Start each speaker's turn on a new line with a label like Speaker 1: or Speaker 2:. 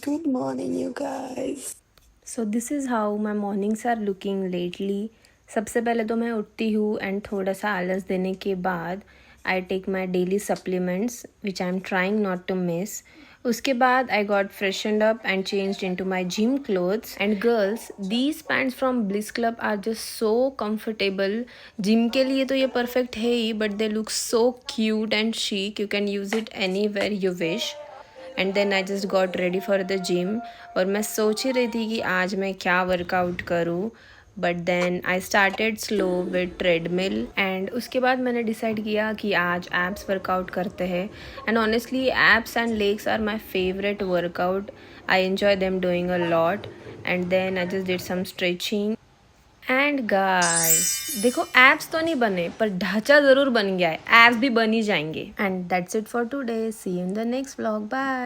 Speaker 1: Good morning, you guys.
Speaker 2: So this is how my mornings are looking lately. सबसे पहले तो मैं उठती हूँ एंड थोड़ा सा आलस देने के बाद I take my daily supplements which I am trying not to miss. उसके बाद I got freshened up and changed into my gym clothes. And girls, these pants from Bliss Club are just so comfortable. Gym के लिए तो ये perfect है ही, but they look so cute and chic. You can use it anywhere you wish. And then I just got ready for the gym. और मैं सोच ही रही थी कि आज मैं क्या वर्कआउट करूँ, but then I started slow with treadmill. And उसके बाद मैंने डिसाइड किया कि आज एब्स वर्कआउट करते हैं. And honestly abs and legs are my favourite workout. I enjoy them doing a lot. And then I just did some stretching. And guys देखो, abs तो नहीं बने पर ढांचा ज़रूर बन गया है. एब्स भी बन ही जाएंगे. And that's it for today. See you in the next vlog. Bye.